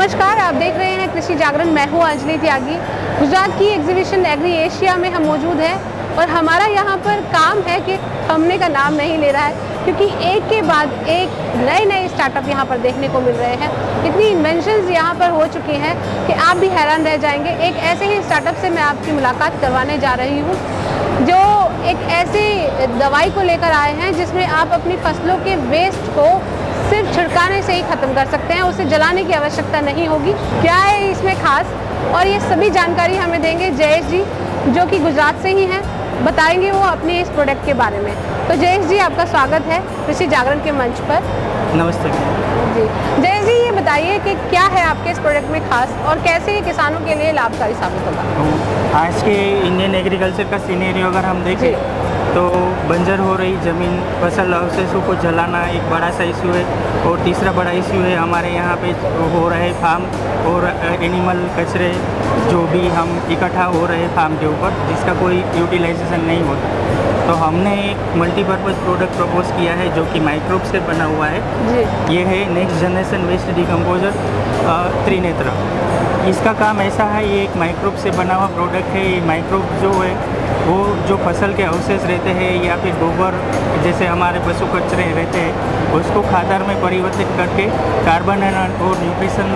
नमस्कार, आप देख रहे हैं कृषि जागरण। मैं हूँ अंजलि त्यागी। गुजरात की एग्जीबिशन एग्री एशिया में हम मौजूद हैं और हमारा यहाँ पर काम है कि थमने का नाम नहीं ले रहा है, क्योंकि एक के बाद एक नए स्टार्टअप यहाँ पर देखने को मिल रहे हैं। इतनी इन्वेंशंस यहाँ पर हो चुकी हैं कि आप भी हैरान रह जाएंगे। एक ऐसे ही स्टार्टअप से मैं आपकी मुलाकात करवाने जा रही हूँ जो एक ऐसी दवाई को लेकर आए हैं जिसमें आप अपनी फसलों के वेस्ट को सिर्फ छिड़काने से ही ख़त्म कर सकते हैं, उसे जलाने की आवश्यकता नहीं होगी। क्या है इसमें खास, और ये सभी जानकारी हमें देंगे जयेश जी, जो कि गुजरात से ही हैं। बताएंगे वो अपने इस प्रोडक्ट के बारे में। तो जयेश जी, आपका स्वागत है कृषि जागरण के मंच पर। नमस्ते जी जयेश जी, ये बताइए कि क्या है आपके इस प्रोडक्ट में खास और कैसे ये किसानों के लिए लाभकारी साबित होगा। आज के इंडियन एग्रीकल्चर का सीनेरियो अगर हम देखें तो बंजर हो रही ज़मीन, फसल अवशेषों को जलाना एक बड़ा सा इशू है। और तीसरा बड़ा इशू है हमारे यहाँ पे हो रहे फार्म और एनिमल कचरे जो भी हम इकट्ठा हो रहे फार्म के ऊपर, जिसका कोई यूटिलाइजेशन नहीं होता। तो हमने एक मल्टीपर्पज़ प्रोडक्ट प्रपोज किया है जो कि माइक्रोब से बना हुआ है जी। ये है next generation waste decomposer Trinetra. इसका काम ऐसा है, ये एक माइक्रोब से बना हुआ प्रोडक्ट है। ये माइक्रोब जो है वो जो फसल के अवशेष रहते हैं या फिर गोबर जैसे हमारे पशु कचरे रहते हैं, उसको खादर में परिवर्तित करके कार्बन और न्यूट्रिशन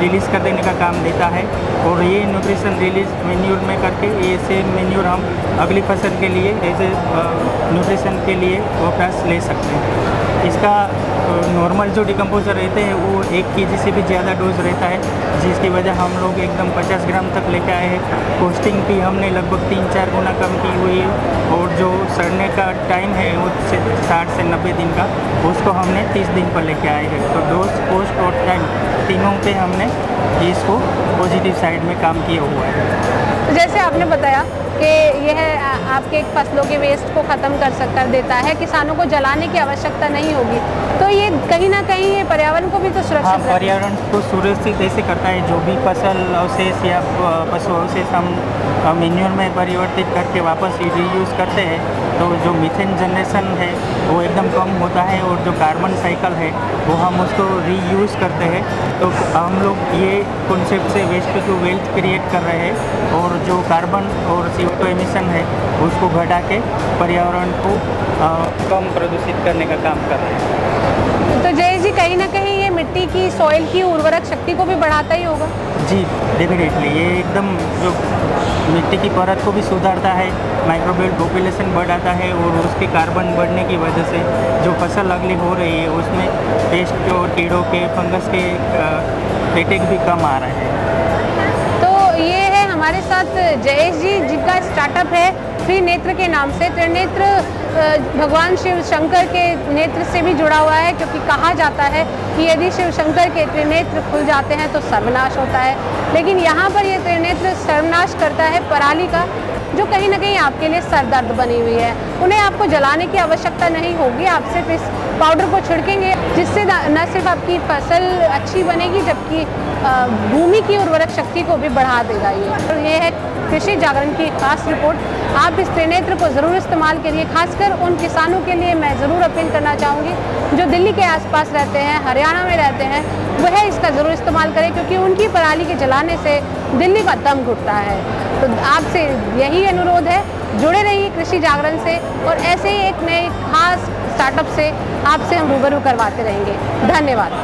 रिलीज़ कर देने का काम देता है। और ये न्यूट्रिशन रिलीज मेन्यूर में करके ये सेम मेन्यूर हम अगली फसल के लिए एज ए न्यूट्रिशन के लिए वापस ले सकते हैं। इसका नॉर्मल जो डिकम्पोजर रहते हैं वो 1 kg से भी ज़्यादा डोज रहता है, जिसकी वजह हम लोग एकदम 50 ग्राम तक लेके आए हैं। कॉस्टिंग भी हमने लगभग 3-4 गुना कम की हुई है। और जो सड़ने का टाइम है वो 60 से 90 दिन का, उसको हमने 30 दिन पर लेके आए हैं। तो डोज, कॉस्ट और टाइम तीनों पे हमने इसको पॉजिटिव साइड में काम किया हुआ है। तो जैसे आपने बताया कि यह आपके फसलों के वेस्ट को ख़त्म कर देता है, किसानों को जलाने की आवश्यकता नहीं होगी, तो ये कहीं ना कहीं ये पर्यावरण को भी तो सुरक्षित पर्यावरण को सुरक्षित ऐसे करता है। जो भी फसल अवशेष या पशु अवशेष हम मेन्यूर में परिवर्तित करके वापस रीयूज़ करते हैं तो जो मीथेन जनरेशन है वो एकदम कम होता है, और जो कार्बन साइकिल है वो हम उसको रीयूज़ करते हैं। तो हम लोग ये कॉन्सेप्ट से वेस्ट टू वेल्थ क्रिएट कर रहे हैं, और जो कार्बन और CO2 एमिशन है उसको घटा के पर्यावरण को कम प्रदूषित करने का काम कर रहे हैं। तो जय जी, कहीं ना कहीं ये मिट्टी की, सॉइल की उर्वरक शक्ति को भी बढ़ाता ही होगा। जी डेफिनेटली, ये एकदम जो मिट्टी की परत को भी सुधारता है, माइक्रोबियल पॉपुलेशन बढ़ाता है, और उसके कार्बन बढ़ने की वजह से जो फसल अगली हो रही है उसमें पेस्ट और कीड़ों के, फंगस के अटैक भी कम आ रहे हैं। तो ये है हमारे साथ जयेश जी, जिनका स्टार्टअप है त्रिनेत्र के नाम से। त्रिनेत्र भगवान शिव शंकर के नेत्र से भी जुड़ा हुआ है, क्योंकि कहा जाता है कि यदि शिव शंकर के त्रिनेत्र खुल जाते हैं तो सर्वनाश होता है। लेकिन यहाँ पर ये त्रिनेत्र सर्वनाश करता है पराली का, जो कहीं ना कहीं आपके लिए सरदर्द बनी हुई है। उन्हें आपको जलाने की आवश्यकता नहीं होगी, आप सिर्फ इस पाउडर को छिड़केंगे, जिससे न सिर्फ आपकी फसल अच्छी बनेगी जबकि भूमि की उर्वरक शक्ति को भी बढ़ा देगा ये। तो ये है कृषि जागरण की खास रिपोर्ट। आप इस त्रिनेत्र को ज़रूर इस्तेमाल करिए। खासकर उन किसानों के लिए मैं ज़रूर अपील करना चाहूँगी जो दिल्ली के आसपास रहते हैं, हरियाणा में रहते हैं, वह इसका ज़रूर इस्तेमाल करें, क्योंकि उनकी पराली के जलाने से दिल्ली का दम घुटता है। तो आपसे यही अनुरोध है, जुड़े रहिए कृषि जागरण से, और ऐसे ही एक नए खास स्टार्टअप से आपसे हम रूबरू करवाते रहेंगे। धन्यवाद।